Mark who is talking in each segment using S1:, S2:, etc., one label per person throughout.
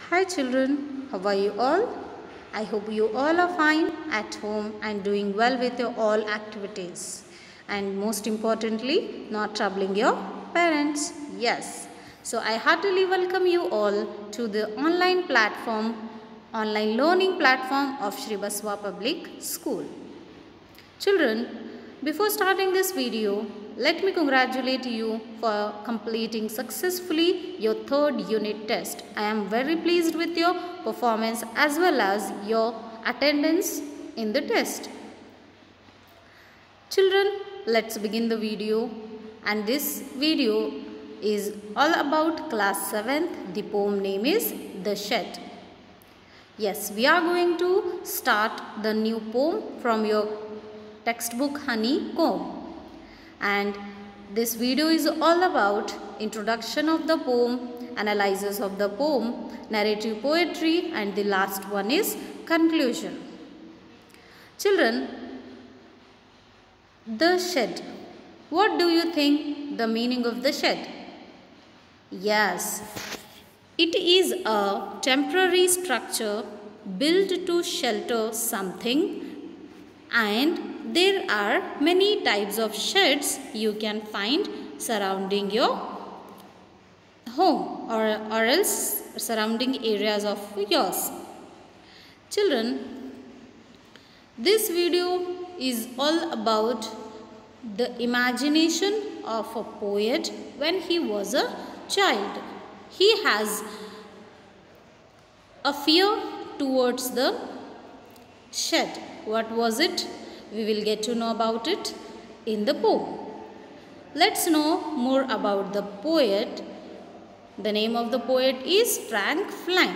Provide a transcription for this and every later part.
S1: Hi children, how are you all? I hope you all are fine at home and doing well with your all activities. And most importantly, not troubling your parents. Yes. So I heartily welcome you all to the online learning platform of Shri Baswa Public School. Children, before starting this video, let me congratulate you for completing successfully your third unit test. I am very pleased with your performance as well as your attendance in the test. Children, let's begin the video, and this video is all about class 7th. The poem name is The Shed. Yes, we are going to start the new poem from your textbook Honeycomb, and this video is all about introduction of the poem, analysis of the poem, narrative poetry, and the last one is conclusion. Children, the shed. What do you think the meaning of the shed? Yes, it is a temporary structure built to shelter something, and there are many types of sheds you can find surrounding your home or else surrounding areas of yours. Children, this video is all about the imagination of a poet when he was a child. He has a fear towards the shed. What was it? We will get to know about it in the poem. Let's know more about the poet. The name of the poet is Frank Flang,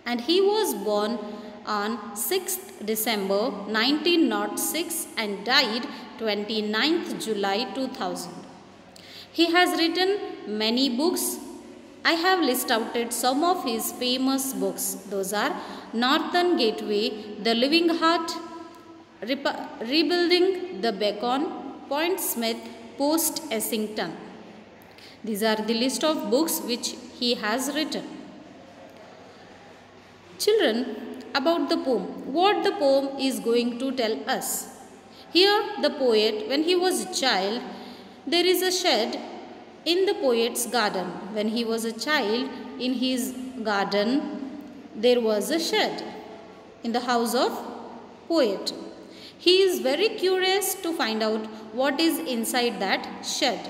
S1: and he was born on 6th December 1906 and died 29th July 2000. He has written many books. I have listed out some of his famous books. Those are Northern Gateway, The Living Heart, Rebuilding the Beacon, Point Smith, Post Essington. These are the list of books which he has written. Children, about the poem. What the poem is going to tell us. Here the poet, when he was a child, there is a shed in the poet's garden. When he was a child, in his garden, there was a shed in the house of poet. He is very curious to find out what is inside that shed.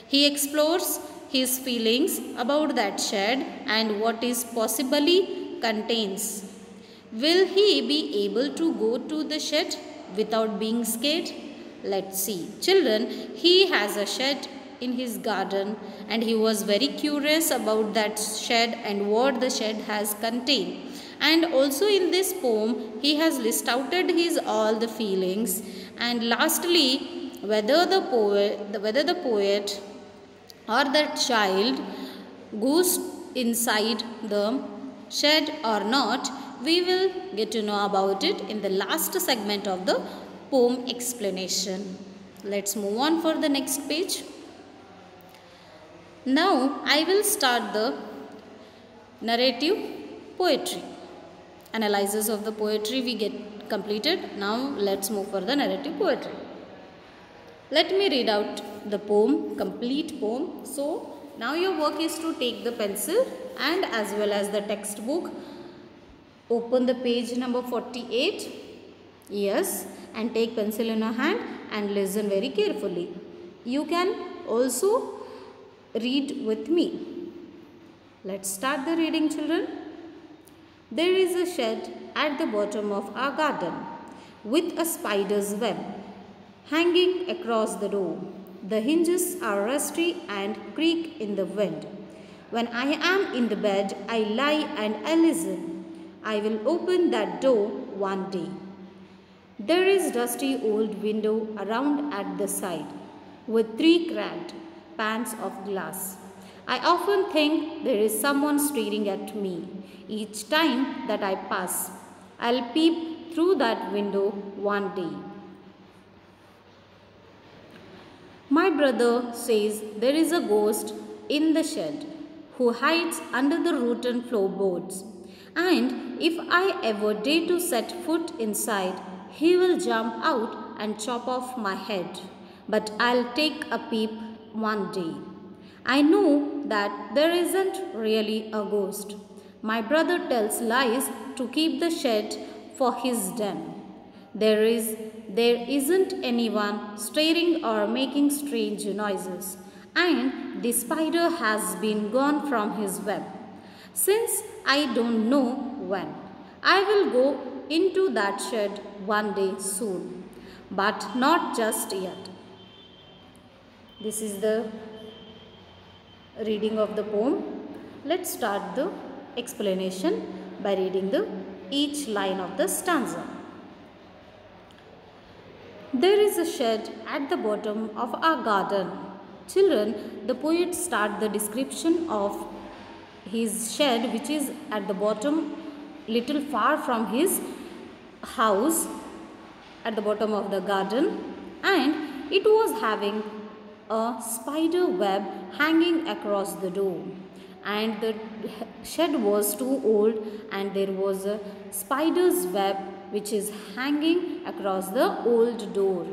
S1: He explores his feelings about that shed and what is possibly contains. Will he be able to go to the shed without being scared? Let's see. Children, he has a shed in his garden and he was very curious about that shed and what the shed has contained. And also in this poem he has listed out his all the feelings, and lastly whether the poet or the child goes inside the shed or not, we will get to know about it in the last segment of the poem explanation. Let's move on for the next page. Now I will start the narrative poetry. Analysis of the poetry we get completed. Now let's move for the narrative poetry. Let me read out the poem, complete poem. So now your work is to take the pencil and as well as the textbook. Open the page number 48. Yes, and take pencil in your hand and listen very carefully. You can also read with me. Let's start the reading, children. There is a shed at the bottom of our garden with a spider's web hanging across the door. The hinges are rusty and creak in the wind. When I am in the bed, I lie and I listen. I will open that door one day. There is dusty old window around at the side with 3 cracked panes of glass. I often think there is someone staring at me. Each time that I pass, I'll peep through that window one day. My brother says there is a ghost in the shed who hides under the rotten floorboards. And if I ever dare to set foot inside, he will jump out and chop off my head. But I'll take a peep one day. I know that there isn't really a ghost. My brother tells lies to keep the shed for his den. There isn't anyone stirring or making strange noises, and the spider has been gone from his web. Since I don't know when, I will go into that shed one day soon, but not just yet. This is the reading of the poem. Let's start the explanation by reading each line of the stanza. There is a shed at the bottom of our garden. Children, the poet starts the description of his shed, which is at the bottom, little far from his house, at the bottom of the garden, and it was having a spider web hanging across the door, and the shed was too old, and there was a spider's web which is hanging across the old door.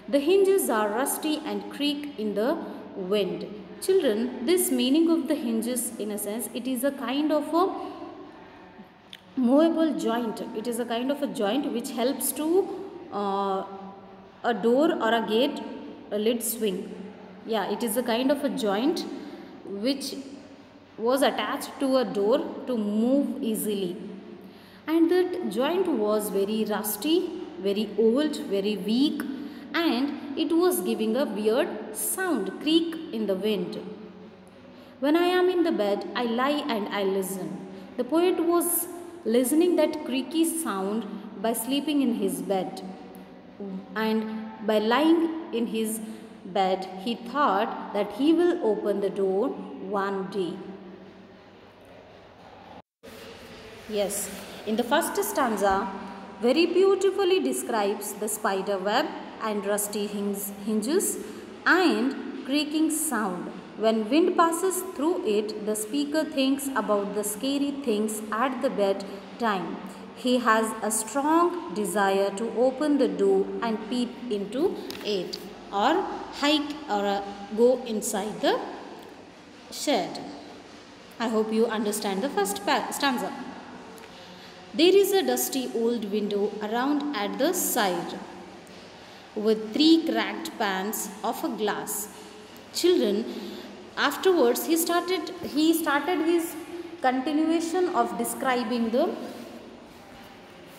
S1: The hinges are rusty and creak in the wind. Children, this meaning of the hinges, in a sense, it is a kind of a movable joint. It is a kind of a joint which helps to a door or a gate, a lid swing. Yeah, it is a kind of a joint which was attached to a door to move easily. And that joint was very rusty, very old, very weak, and it was giving a weird sound, creak in the wind. When I am in the bed, I lie and I listen. The poet was listening that creaky sound by sleeping in his bed. And by lying in his bed, he thought that he will open the door one day. Yes, in the first stanza, very beautifully describes the spider web and rusty hinges and creaking sound. When wind passes through it, the speaker thinks about the scary things at the bed time. He has a strong desire to open the door and peep into it, or hike or go inside the shed. I hope you understand the first stanza. There is a dusty old window around at the side with 3 cracked panes of a glass. Children, afterwards he started his continuation of describing the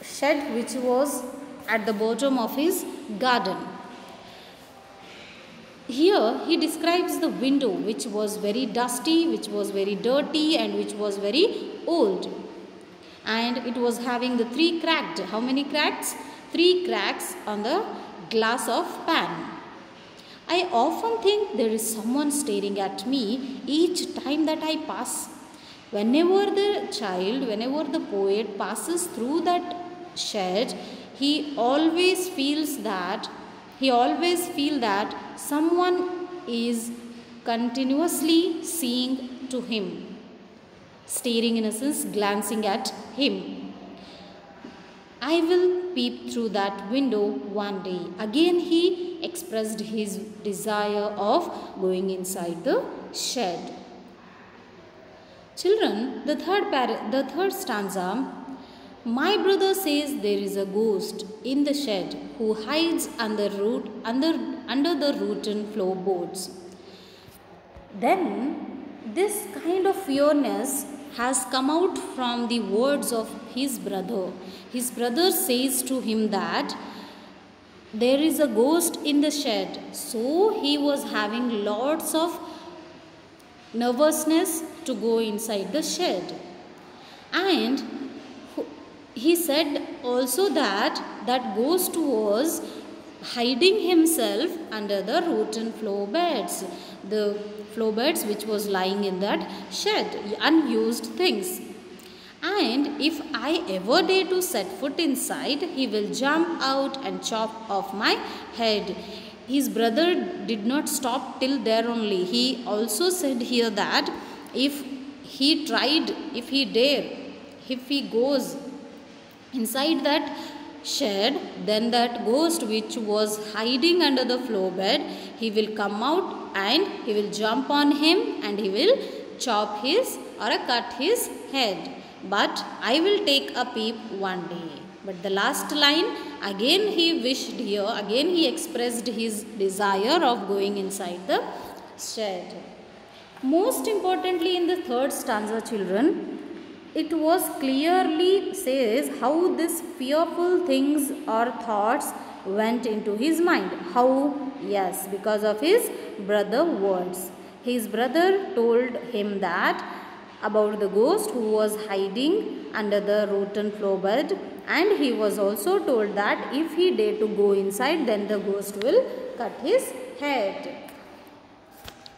S1: shed which was at the bottom of his garden. Here he describes the window which was very dusty, which was very dirty, and which was very old. And it was having the 3 cracked. How many cracks? 3 cracks on the glass of pan. I often think there is someone staring at me each time that I pass. Whenever the poet passes through that shed, he always feels that someone is continuously seeing to him. Staring, in a sense, glancing at him. I will peep through that window one day. Again he expressed his desire of going inside the shed. Children, the third stanza, my brother says there is a ghost in the shed who hides under the rotten floorboards. Then this kind of fearness has come out from the words of his brother. His brother says to him that there is a ghost in the shed. So he was having lots of nervousness to go inside the shed. And he said also that that ghost was hiding himself under the rotten floorboards. The floorboards which was lying in that shed, unused things. And if I ever dare to set foot inside, he will jump out and chop off my head. His brother did not stop till there only. He also said here that if he tried, if he dare, if he goes inside that shed, then that ghost which was hiding under the floor bed, he will come out and he will jump on him and he will chop his or cut his head. But I will take a peep one day. But the last line, again he wished here, again he expressed his desire of going inside the shed. Most importantly, in the third stanza, children, it was clearly says how these fearful things or thoughts went into his mind. How? Yes, because of his brother words. His brother told him that about the ghost who was hiding under the rotten floor bed, and he was also told that if he dare to go inside, then the ghost will cut his head.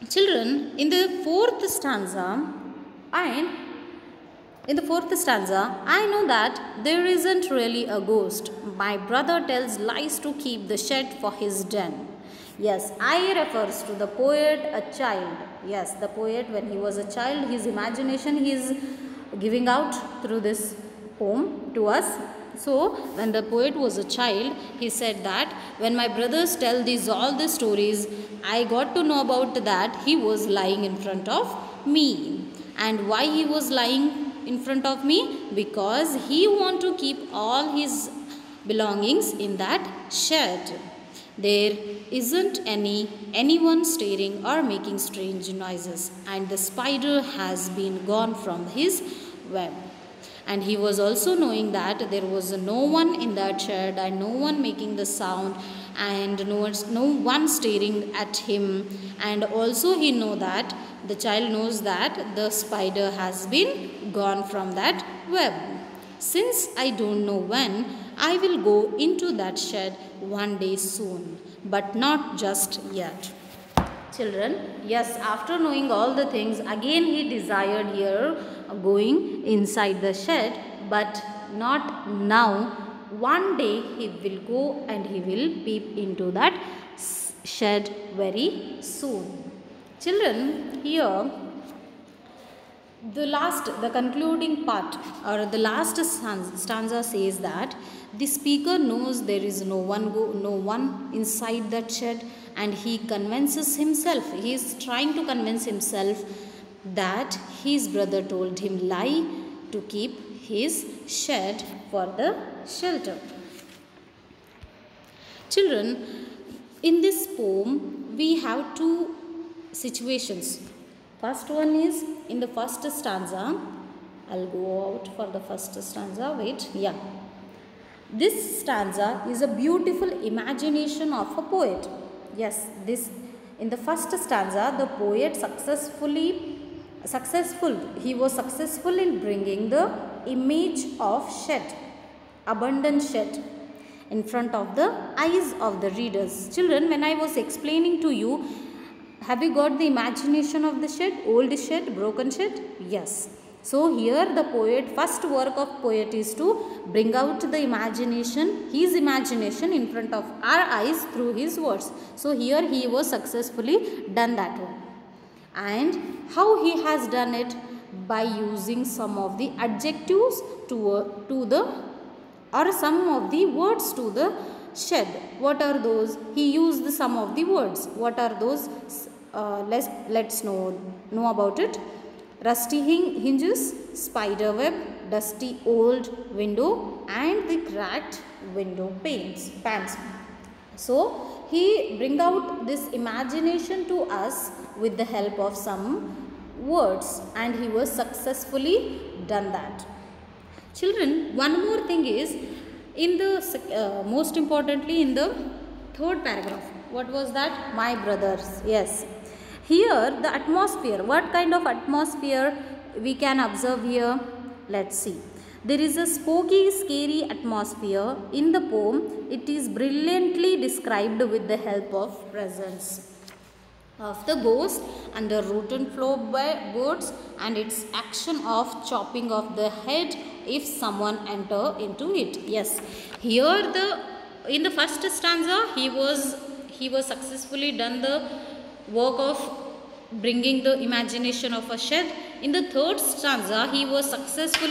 S1: Children, in the fourth stanza, I know that there isn't really a ghost. My brother tells lies to keep the shed for his den. Yes, I refers to the poet, a child. Yes, the poet, when he was a child, his imagination he is giving out through this poem to us. So, when the poet was a child, he said that when my brothers tell all these stories, I got to know about that he was lying in front of me. And why he was lying in front of me? Because he want to keep all his belongings in that shed. There isn't anyone staring or making strange noises, and the spider has been gone from his web. And he was also knowing that there was no one in that shed and no one making the sound and no one staring at him. And also he know that the child knows that the spider has been gone from that web. Since I don't know when, I will go into that shed one day soon, but not just yet. Children, yes, after knowing all the things, again he desired here going inside the shed, but not now. One day he will go and he will peep into that shed very soon. Children, here the concluding part or the last stanza says that the speaker knows there is no one inside that shed, and he convinces himself, he is trying to convince himself that his brother told him lie to keep his shed for the shelter. Children, in this poem we have two situations. First one is in the first stanza. I'll go out for the first stanza. Wait, yeah. This stanza is a beautiful imagination of a poet. Yes, this in the first stanza the poet he was successful in bringing the image of shed, abundant shed, in front of the eyes of the readers. Children, when I was explaining to you, have you got the imagination of the shed? Old shed, broken shed? Yes. So here the poet, first work of poet is to bring out the imagination, his imagination in front of our eyes through his words. So here he was successfully done that one. And how he has done it? By using some of the adjectives to the or some of the words to the shed. What are those? He used some of the words. What are those? Let's know about it. Rusty hinges, spider web, dusty old window, and the cracked window panes. So he bring out this imagination to us with the help of some words, and he was successfully done that. Children, one more thing is in the most importantly in the third paragraph. What was that? My brothers. Yes. Here the atmosphere, what kind of atmosphere we can observe here? Let's see. There is a spooky, scary atmosphere in the poem. It is brilliantly described with the help of presence of the ghost under rotten floorboards and its action of chopping off the head if someone enter into it. Yes, here in the first stanza he was successfully done the work of bringing the imagination of a shed. In the third stanza, he was successful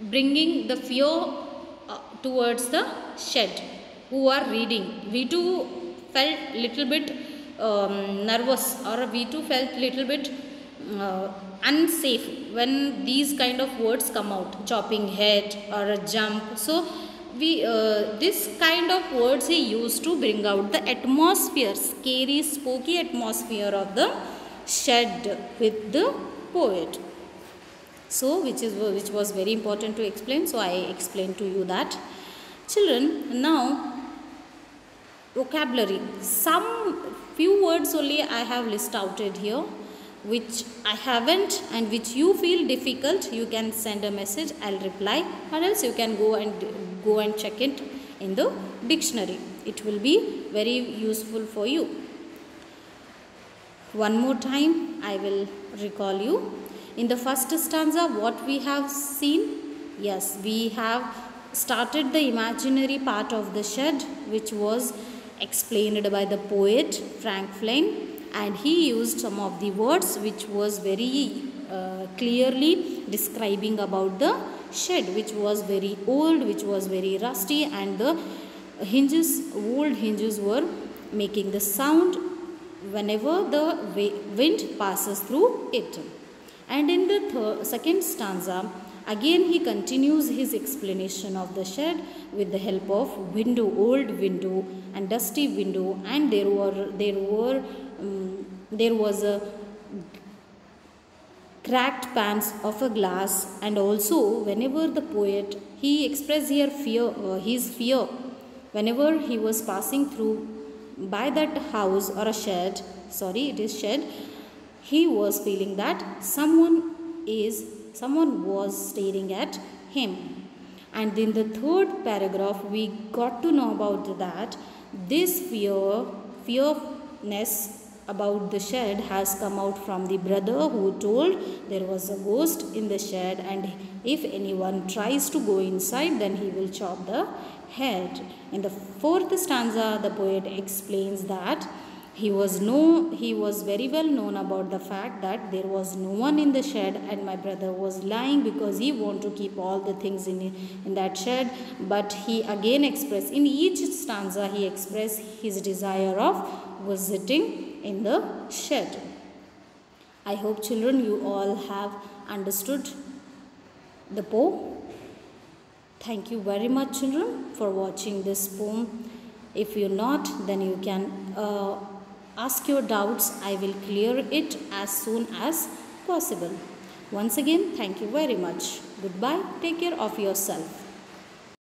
S1: bringing the fear towards the shed who are reading. We too felt little bit nervous, or we too felt little bit unsafe when these kind of words come out, chopping head or a jump. So we this kind of words he used to bring out the atmosphere, scary, spooky atmosphere of the shed with the poet. So which was very important to explain. So I explained to you that. Children, now vocabulary. Some few words only I have listed out here, which I haven't and which you feel difficult. You can send a message, I'll reply, or else you can go and check it in the dictionary. It will be very useful for you. One more time I will recall you. In the first stanza, what we have seen? Yes, we have started the imaginary part of the shed, which was explained by the poet Frank Flynn, and he used some of the words which was very clearly describing about the shed, which was very old, which was very rusty, and the old hinges were making the sound whenever the wind passes through it. And in the second stanza, again he continues his explanation of the shed with the help of old window and dusty window, and there was a cracked pans of a glass, and also whenever the poet, he expressed here his fear whenever he was passing through by that house or a shed, it is shed, he was feeling that someone was staring at him. And in the third paragraph, we got to know about that this fearness about the shed has come out from the brother who told there was a ghost in the shed, and if anyone tries to go inside, then he will chop the head. In the fourth stanza, the poet explains that he was very well known about the fact that there was no one in the shed, and my brother was lying because he wanted to keep all the things in that shed. But he again expressed, in each stanza he expressed his desire of visiting in the shed. I hope, children, you all have understood the poem. Thank you very much, children, for watching this poem. If you're not, then you can ask your doubts. I will clear it as soon as possible. Once again, thank you very much. Goodbye. Take care of yourself.